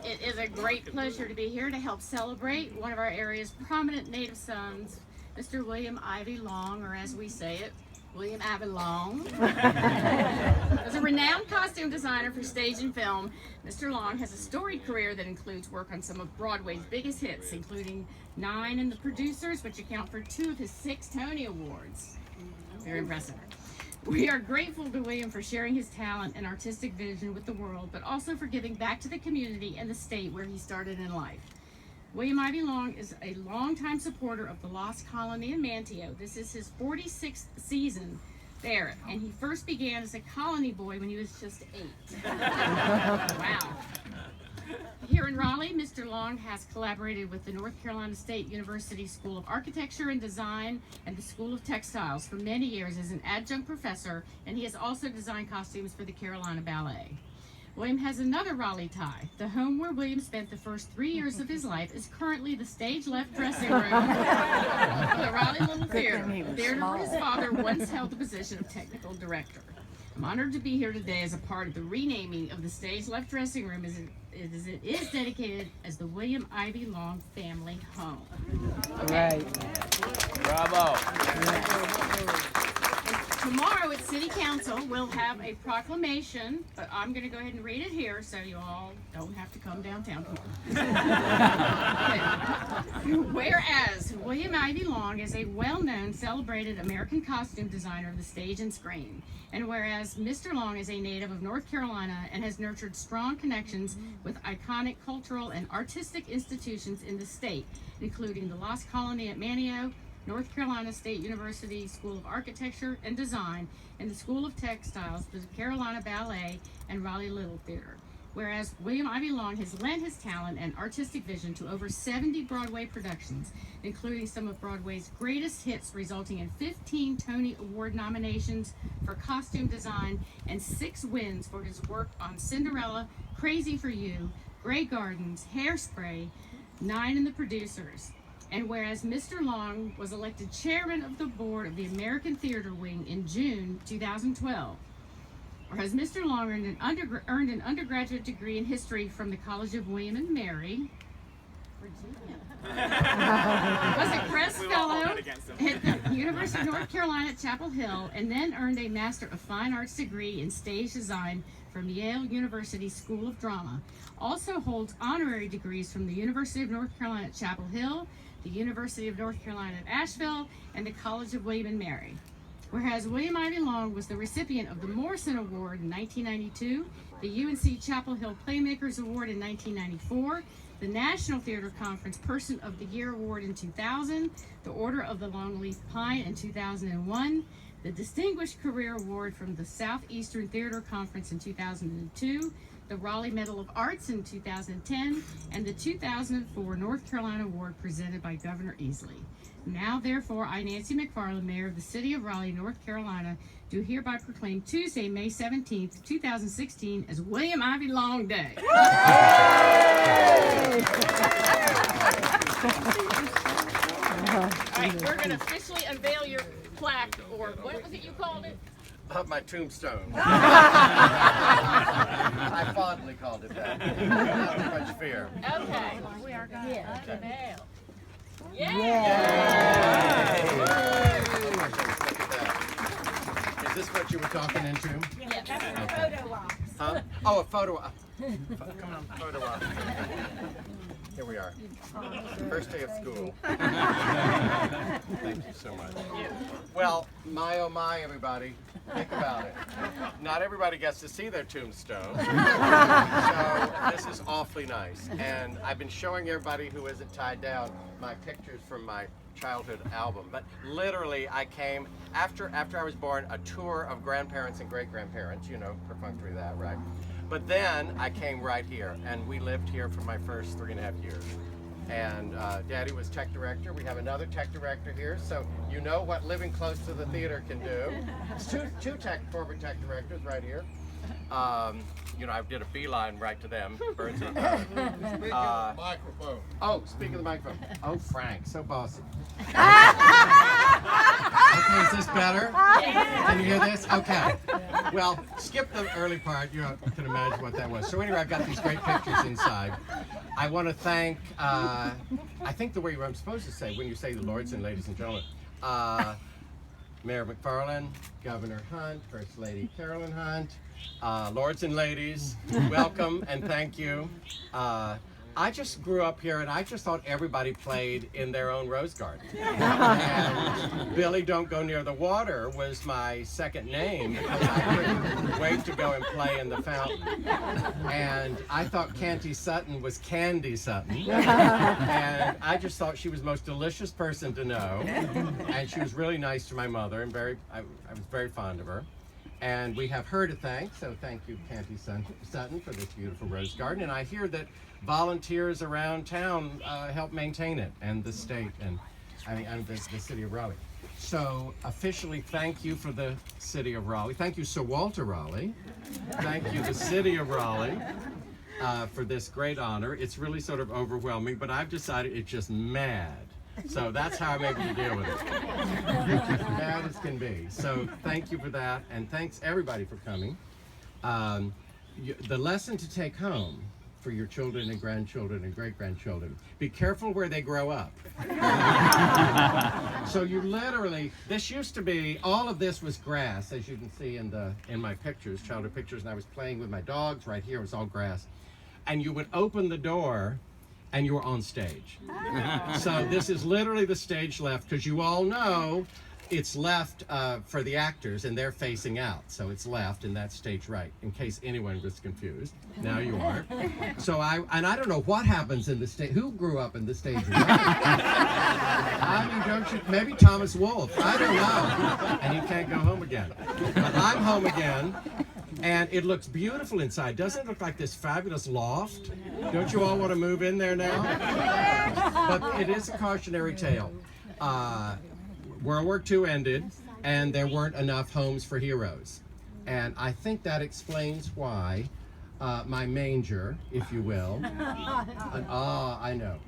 It is a great pleasure to be here to help celebrate one of our area's prominent native sons, Mr. William Ivey Long, or as we say it, William Ivey Long. As a renowned costume designer for stage and film, Mr. Long has a storied career that includes work on some of Broadway's biggest hits, including 9 in The Producers, which account for 2 of his 6 Tony Awards. Very impressive. We are grateful to William for sharing his talent and artistic vision with the world, but also for giving back to the community and the state where he started in life. William Ivey Long is a longtime supporter of the Lost Colony in Manteo. This is his 46th season there, and he first began as a colony boy when he was just 8. Wow. Here in Raleigh, Mr. Long has collaborated with the North Carolina State University School of Architecture and Design and the School of Textiles for many years as an adjunct professor, and he has also designed costumes for the Carolina Ballet. William has another Raleigh tie. The home where William spent the first 3 years of his life is currently the stage left dressing room of the Raleigh Little Theater, a theater where his father once held the position of technical director. I'm honored to be here today as a part of the renaming of the stage left dressing room as it is dedicated as the William Ivey Long Family Home. Okay. Right. Bravo. Tomorrow at City Council, we'll have a proclamation, but I'm going to go ahead and read it here so you all don't have to come downtown tomorrow. Whereas William Ivey Long is a well-known, celebrated American costume designer of the stage and screen, and whereas Mr. Long is a native of North Carolina and has nurtured strong connections with iconic cultural and artistic institutions in the state, including the Lost Colony at Manteo, North Carolina State University School of Architecture and Design, and the School of Textiles, the Carolina Ballet, and Raleigh Little Theater. Whereas William Ivey Long has lent his talent and artistic vision to over 70 Broadway productions, including some of Broadway's greatest hits, resulting in 15 Tony Award nominations for costume design and 6 wins for his work on Cinderella, Crazy for You, Grey Gardens, Hairspray, 9 in The Producers. And whereas Mr. Long was elected chairman of the board of the American Theater Wing in June 2012, whereas Mr. Long earned an undergraduate degree in history from the College of William and Mary, Virginia, was a Crest Fellow at the University of North Carolina at Chapel Hill, and then earned a Master of Fine Arts degree in stage design from Yale University School of Drama. Also holds honorary degrees from the University of North Carolina at Chapel Hill, the University of North Carolina at Asheville, and the College of William and Mary. Whereas William Ivey Long was the recipient of the Morrison Award in 1992, the UNC Chapel Hill Playmakers Award in 1994, the National Theater Conference Person of the Year Award in 2000, the Order of the Longleaf Pine in 2001, the Distinguished Career Award from the Southeastern Theater Conference in 2002, the Raleigh Medal of Arts in 2010, and the 2004 North Carolina Award presented by Governor Easley. Now, therefore, I, Nancy McFarlane, Mayor of the City of Raleigh, North Carolina, do hereby proclaim Tuesday, May 17th, 2016 as William Ivey Long Day. All right, we're going to officially unveil your plaque, or what was it you called it? My tombstone. I fondly called it that. Not too much fear. Okay. We are going to unveil. Yay! Look at that. Is this what you were talking into? Yes. Photo op. Huh? Oh, a photo op. Come on, photo op. Here we are. First day of school. Thank you so much. Well, my oh my, everybody. Think about it. Not everybody gets to see their tombstone. So this is awfully nice. And I've been showing everybody who isn't tied down my pictures from my childhood album. But literally, I came, after I was born, a tour of grandparents and great-grandparents, you know, perfunctory that, right? But then I came right here, and we lived here for my first 3.5 years. And Daddy was tech director. We have another tech director here, so you know what living close to the theater can do. It's two former tech directors right here. You know, I did a beeline right to them. Birds of a Speaking of the microphone. Oh, speaking of the microphone. Oh, Frank, so bossy. Okay, is this better? Can you hear this? Okay. Well, skip the early part. You can imagine what that was. So anyway, I've got these great pictures inside. I want to thank, I think the way I'm supposed to say when you say the lords and ladies and gentlemen, Mayor McFarlane, Governor Hunt, First Lady Carolyn Hunt, lords and ladies, welcome and thank you. I just grew up here and I just thought everybody played in their own rose garden. And Billy Don't Go Near the Water was my second name because I couldn't wait to go and play in the fountain. And I thought Canty Sutton was Candy Sutton. And I just thought she was the most delicious person to know. And she was really nice to my mother and I was very fond of her. And we have her to thank, so thank you, Canty Sutton, for this beautiful rose garden. And I hear that volunteers around town help maintain it, and the state, and the City of Raleigh. So officially, thank you for the City of Raleigh. Thank you, Sir Walter Raleigh. Thank you, the City of Raleigh, for this great honor. It's really sort of overwhelming, but I've decided it's just mad. So that's how I'm able to deal with it. It's just mad as can be. So thank you for that, and thanks everybody for coming. The lesson to take home for your children and grandchildren and great-grandchildren: be careful where they grow up. So you literally, this used to be, all of this was grass, as you can see in my pictures, childhood pictures, and I was playing with my dogs. Right here, it was all grass. And you would open the door and you were on stage. So this is literally the stage left, because you all know it's left for the actors and they're facing out. So it's left and that's stage right, in case anyone was confused. Now you are. So I don't know what happens in the stage. Who grew up in the stage right? I mean, don't you, maybe Thomas Wolfe, I don't know. And he can't go home again. But I'm home again. And it looks beautiful inside. Doesn't it look like this fabulous loft? Don't you all want to move in there now? But it is a cautionary tale. World War II ended, and there weren't enough homes for heroes. And I think that explains why my manger, if you will, I know.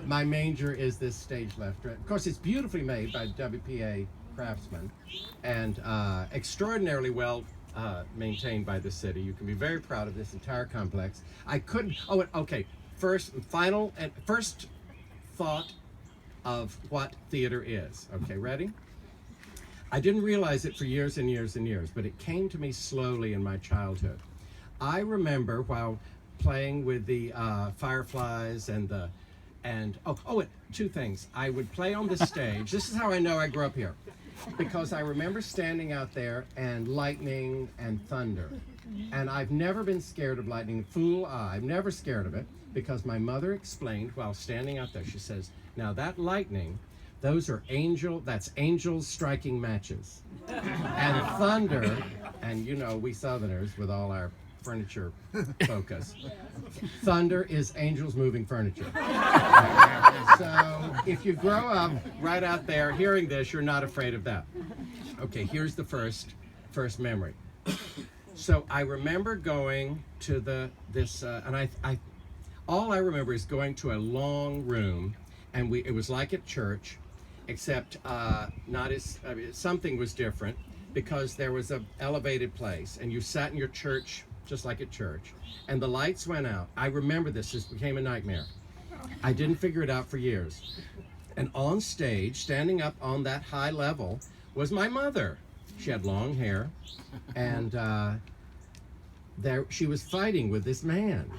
My manger is this stage left. Of course, it's beautifully made by WPA craftsmen, and extraordinarily well maintained by the city. You can be very proud of this entire complex. I couldn't, okay, first thought of what theater is. Okay, ready? I didn't realize it for years and years and years, but it came to me slowly in my childhood. I remember while playing with the fireflies and two things. I would play on the stage. This is how I know I grew up here, because I remember standing out there and lightning and thunder. And I've never been scared of lightning. Fool I, I'm never scared of it, because my mother explained while standing out there, she says, now that lightning, that's angels striking matches. And thunder, and you know, we Southerners with all our furniture focus, thunder is angels moving furniture. So if you grow up right out there hearing this, you're not afraid of that. Okay, here's the first memory. So I remember going to all I remember is going to a long room, and it was like at church, except something was different, because there was an elevated place, and you sat in your church just like at church, and the lights went out. I remember this became a nightmare. I didn't figure it out for years. And on stage, standing up on that high level, was my mother. She had long hair, and she was fighting with this man.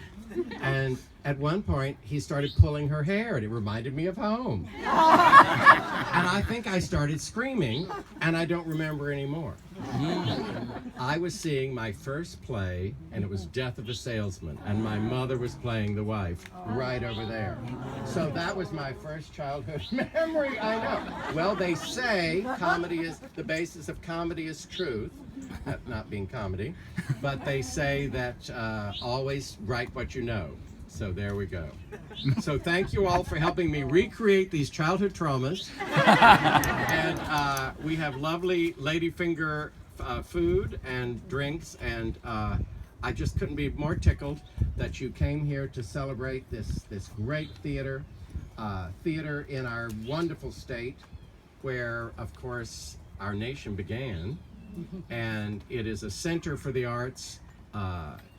And at one point, he started pulling her hair, and it reminded me of home. And I think I started screaming, and I don't remember anymore. I was seeing my first play, and it was Death of a Salesman, and my mother was playing the wife right over there. So that was my first childhood memory, I know. Well, they say the basis of comedy is truth. That not being comedy, but they say that always write what you know. So there we go. So thank you all for helping me recreate these childhood traumas. And we have lovely ladyfinger food and drinks, and I just couldn't be more tickled that you came here to celebrate this great theater in our wonderful state, where of course our nation began. and it is a center for the arts.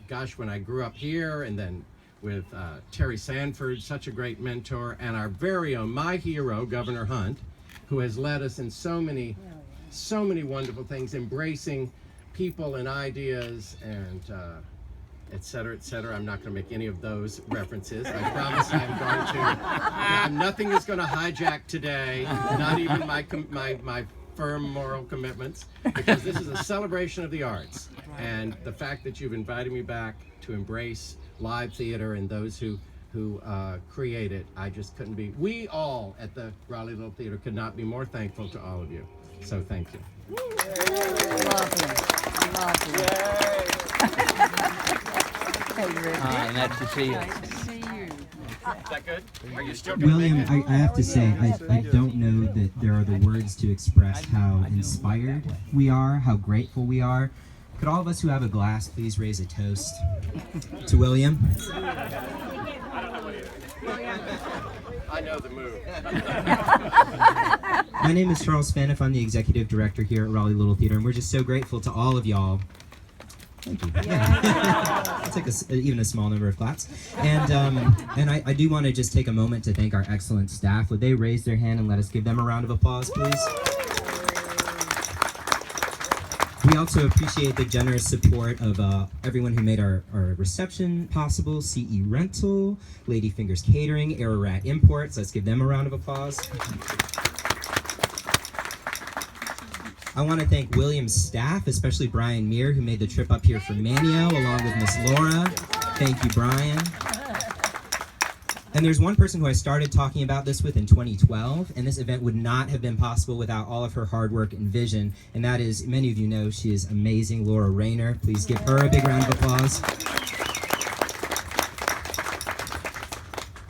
Gosh, when I grew up here, and then with Terry Sanford, such a great mentor, and our very own, my hero, Governor Hunt, who has led us in so many wonderful things, embracing people and ideas and et cetera, et cetera. I'm not going to make any of those references. I promise I'm going to. Nothing is going to hijack today, not even my firm moral commitments, because this is a celebration of the arts. And the fact that you've invited me back to embrace live theater and those who create it, I just couldn't be. We all at the Raleigh Little Theater could not be more thankful to all of you. So thank you. Nice to see you. Is that good? Are you still William, I have to say, I don't know that there are the words to express how inspired we are, how grateful we are. Could all of us who have a glass please raise a toast to William? I know the move. My name is Charles Phaneuf. I'm the executive director here at Raleigh Little Theater, and we're just so grateful to all of y'all. Thank you. I'll take even a small number of claps. And I do want to just take a moment to thank our excellent staff. Would they raise their hand and let us give them a round of applause, please? We also appreciate the generous support of everyone who made our reception possible. CE Rental, Ladyfingers Catering, Ararat Imports. Let's give them a round of applause. I want to thank William's staff, especially Brian Meir, who made the trip up here for Manio, along with Miss Laura. Thank you, Brian. And there's one person who I started talking about this with in 2012, and this event would not have been possible without all of her hard work and vision, and that is, many of you know, she is amazing, Laura Rayner. Please give her a big round of applause.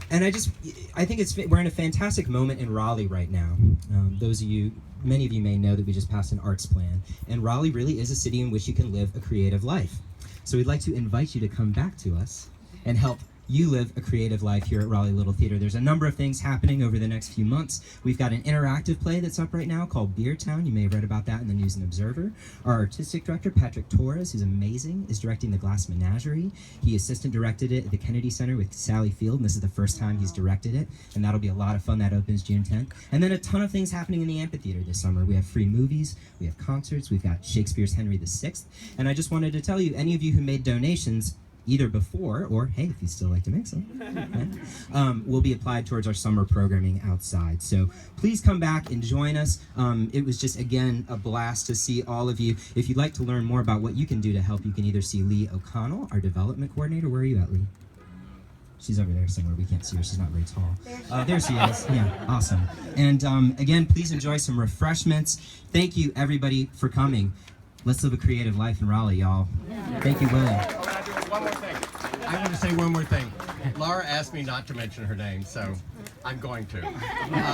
And I think we're in a fantastic moment in Raleigh right now. Many of you may know that we just passed an arts plan, and Raleigh really is a city in which you can live a creative life. So we'd like to invite you to come back to us and help you live a creative life here at Raleigh Little Theater. There's a number of things happening over the next few months. We've got an interactive play that's up right now called Beer Town. You may have read about that in the News and Observer. Our artistic director, Patrick Torres, who's amazing, is directing The Glass Menagerie. He assistant directed it at the Kennedy Center with Sally Field, and this is the first time he's directed it, and that'll be a lot of fun. That opens June 10th. And then a ton of things happening in the amphitheater this summer. We have free movies, we have concerts, we've got Shakespeare's Henry VI. And I just wanted to tell you, any of you who made donations, either before or, hey, if you'd still like to make some, will be applied towards our summer programming outside. So please come back and join us. It was just, again, a blast to see all of you. If you'd like to learn more about what you can do to help, you can either see Lee O'Connell, our development coordinator. Where are you at, Lee? She's over there somewhere. We can't see her. She's not very tall. There she is. Yeah, awesome. And again, please enjoy some refreshments. Thank you, everybody, for coming. Let's live a creative life in Raleigh, y'all. Thank you, William. One more thing. I want to say one more thing. Laura asked me not to mention her name, so I'm going to.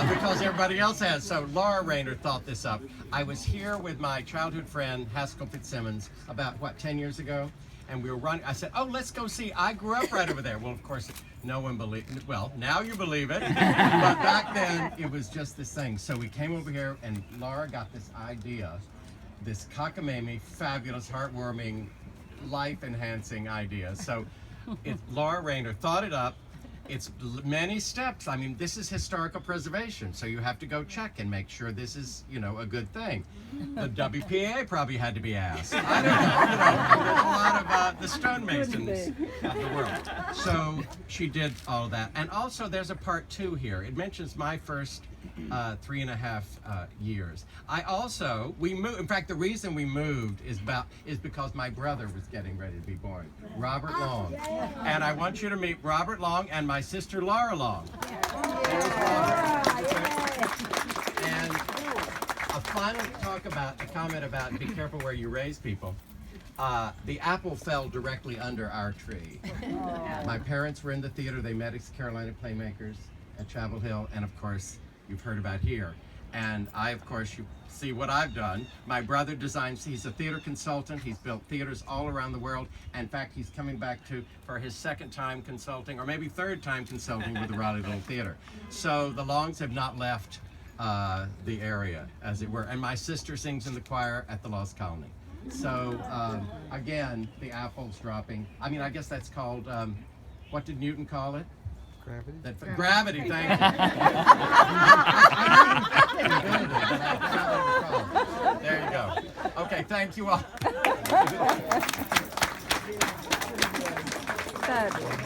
Because everybody else has. So Laura Rayner thought this up. I was here with my childhood friend, Haskell Fitzsimmons, about, 10 years ago? And we were running. I said, oh, let's go see. I grew up right over there. Well, of course, no one believed it. Well, now you believe it. But back then, it was just this thing. So we came over here, and Laura got this idea, this cockamamie, fabulous, heartwarming, life-enhancing idea. So Laura Rayner thought it up. It's many steps. I mean, this is historical preservation, so you have to go check and make sure this is, a good thing. The WPA probably had to be asked. I don't know, there's a lot of the stonemasons of the world. So she did all of that. And also, there's a part 2 here. It mentions my first 3.5 years. We moved. In fact, the reason we moved is because my brother was getting ready to be born, Robert Long. And I want you to meet Robert Long and my sister Laura Long. There's Robert. And a final comment about be careful where you raise people. The apple fell directly under our tree. My parents were in the theater. They met as Carolina Playmakers at Chapel Hill, and of course, you've heard about here. And of course, you see what I've done. My brother designs, he's a theater consultant. He's built theaters all around the world. In fact, he's coming back for his 2nd time consulting, or maybe 3rd time consulting with the Raleigh Little Theater. So the Longs have not left the area, as it were. And my sister sings in the choir at the Lost Colony. So again, the apples dropping. I mean, I guess that's called, what did Newton call it? Gravity. Gravity, thank you. There you go. Okay, thank you all. Fabulous.